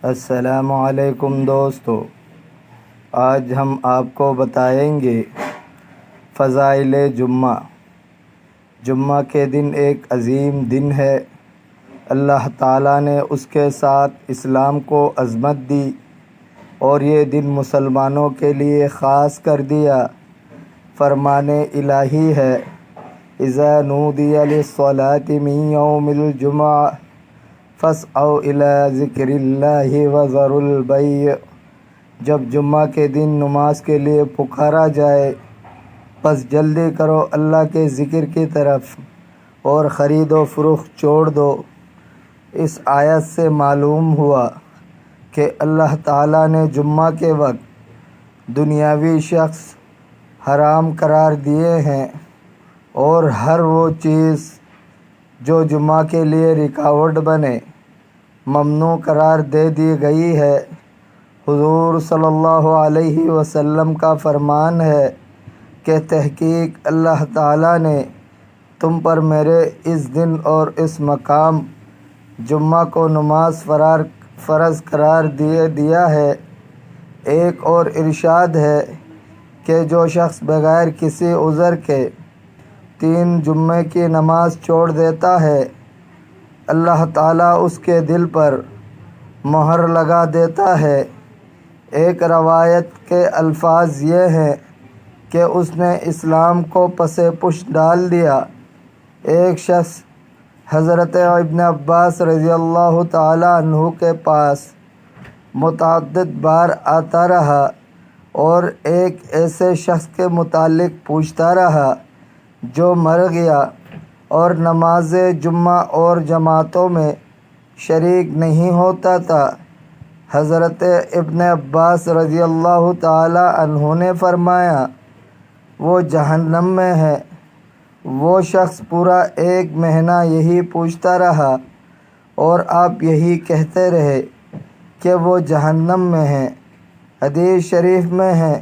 السلام علیکم دوستو، آج ہم آپ کو بتائیں گے فضائل جمعہ۔ جمعہ کے دن ایک عظیم دن ہے۔ اللہ تعالیٰ نے اس کے ساتھ اسلام کو عظمت دی اور یہ دن مسلمانوں کے لیے خاص کر دیا۔ فرمان الہی ہے، اذا نودی للصلاة من یوم الجمعہ فاسعوا الی ذکر اللہ وذروا البیع۔ جب جمعہ کے دن نماز کے لیے پکارا جائے پس جلدی کرو اللہ کے ذکر کی طرف اور خرید و فروخت چھوڑ دو۔ اس آیت سے معلوم ہوا کہ اللہ تعالیٰ نے جمعہ کے وقت دنیاوی شخص حرام قرار دیے ہیں اور ہر وہ چیز جو جمعہ کے لیے رکاوٹ بنے ممنوع قرار دے دی گئی ہے۔ حضور صلی اللہ علیہ وسلم کا فرمان ہے کہ تحقیق اللہ تعالیٰ نے تم پر میرے اس دن اور اس مقام جمعہ کو نماز فرض قرار دیا ہے۔ ایک اور ارشاد ہے کہ جو شخص بغیر کسی عذر کے 3 جمعے کی نماز چھوڑ دیتا ہے اللہ تعالیٰ اس کے دل پر مہر لگا دیتا ہے۔ ایک روایت کے الفاظ یہ ہیں کہ اس نے اسلام کو پس پش ڈال دیا۔ ایک شخص حضرت ابن عباس رضی اللہ تعالی عنہ کے پاس متعدد بار آتا رہا اور ایک ایسے شخص کے متعلق پوچھتا رہا جو مر گیا اور نماز جمعہ اور جماعتوں میں شریک نہیں ہوتا تھا۔ حضرت ابن عباس رضی اللہ تعالی عنہ نے فرمایا، وہ جہنم میں ہے۔ وہ شخص پورا 1 مہینہ یہی پوچھتا رہا اور آپ یہی کہتے رہے کہ وہ جہنم میں ہے۔ حدیث شریف میں ہے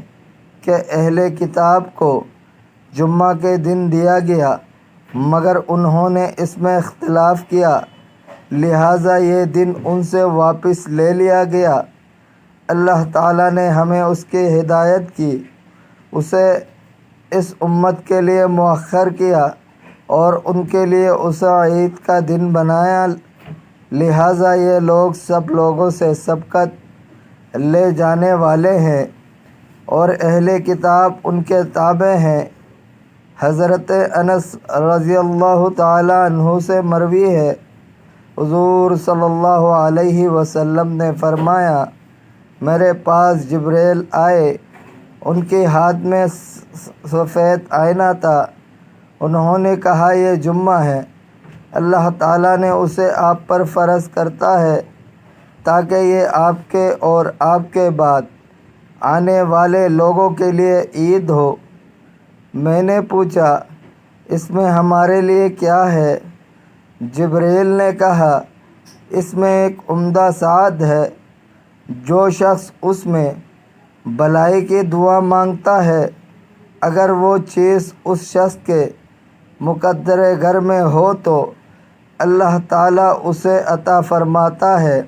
کہ اہل کتاب کو جمعہ کے دن دیا گیا مگر انہوں نے اس میں اختلاف کیا، لہٰذا یہ دن ان سے واپس لے لیا گیا۔ اللہ تعالیٰ نے ہمیں اس کی ہدایت کی، اسے اس امت کے لیے مؤخر کیا اور ان کے لیے اسے عید کا دن بنایا، لہٰذا یہ لوگ سب لوگوں سے سبقت لے جانے والے ہیں اور اہل کتاب ان کے تابع ہیں۔ حضرت انس رضی اللہ تعالی عنہ سے مروی ہے، حضور صلی اللہ علیہ وسلم نے فرمایا، میرے پاس جبریل آئے، ان کے ہاتھ میں سفید آئینہ تھا۔ انہوں نے کہا یہ جمعہ ہے، اللہ تعالیٰ نے اسے آپ پر فرض کرتا ہے تاکہ یہ آپ کے اور آپ کے بعد آنے والے لوگوں کے لیے عید ہو۔ میں نے پوچھا، اس میں ہمارے لیے کیا ہے؟ جبریل نے کہا، اس میں ایک عمدہ سعادت ہے۔ جو شخص اس میں بھلائی کی دعا مانگتا ہے اگر وہ چیز اس شخص کے مقدر گھر میں ہو تو اللہ تعالیٰ اسے عطا فرماتا ہے،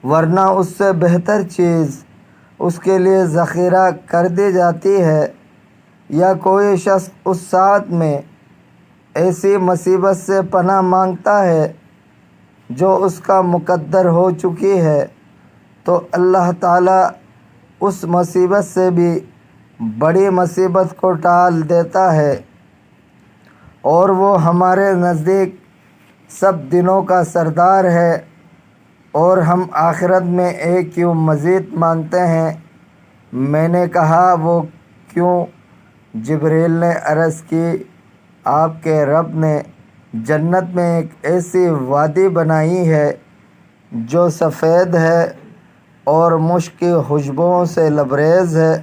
ورنہ اس سے بہتر چیز اس کے لیے ذخیرہ کر دی جاتی ہے۔ یا کوئی شخص اس ساتھ میں ایسی مصیبت سے پناہ مانگتا ہے جو اس کا مقدر ہو چکی ہے تو اللہ تعالیٰ اس مصیبت سے بھی بڑی مصیبت کو ٹال دیتا ہے، اور وہ ہمارے نزدیک سب دنوں کا سردار ہے اور ہم آخرت میں ایک کیوں مزید مانگتے ہیں؟ میں نے کہا، وہ کیوں؟ جبریل نے عرض کی، آپ کے رب نے جنت میں ایک ایسی وادی بنائی ہے جو سفید ہے اور مشک کی خوشبوؤں سے لبریز ہے۔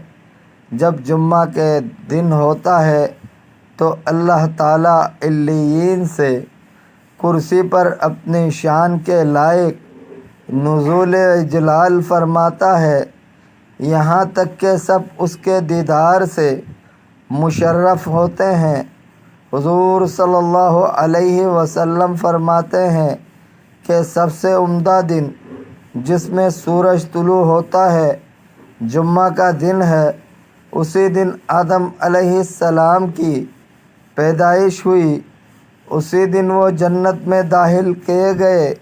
جب جمعہ کے دن ہوتا ہے تو اللہ تعالیٰ علیین سے کرسی پر اپنی شان کے لائق نزول جلال فرماتا ہے، یہاں تک کہ سب اس کے دیدار سے مشرف ہوتے ہیں۔ حضور صلی اللہ علیہ وسلم فرماتے ہیں کہ سب سے عمدہ دن جس میں سورج طلوع ہوتا ہے جمعہ کا دن ہے۔ اسی دن آدم علیہ السلام کی پیدائش ہوئی۔ اسی دن وہ جنت میں داخل کیے گئے۔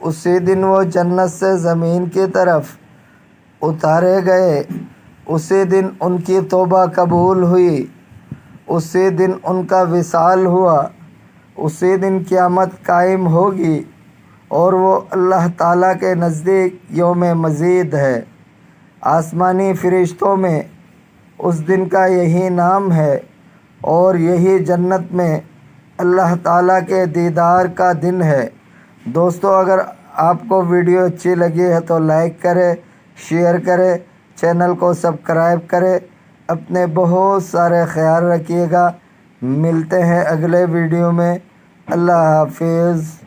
اسی دن وہ جنت سے زمین کی طرف اتارے گئے۔ اسی دن ان کی توبہ قبول ہوئی۔ اسی دن ان کا وصال ہوا۔ اسی دن قیامت قائم ہوگی اور وہ اللہ تعالیٰ کے نزدیک یوم مزید ہے۔ آسمانی فرشتوں میں اس دن کا یہی نام ہے اور یہی جنت میں اللہ تعالیٰ کے دیدار کا دن ہے۔ دوستو، اگر آپ کو ویڈیو اچھی لگی ہے تو لائک کرے، شیئر کرے، چینل کو سبسکرائب کرے۔ اپنے بہت سارے خیال رکھیے گا۔ ملتے ہیں اگلے ویڈیو میں۔ اللہ حافظ۔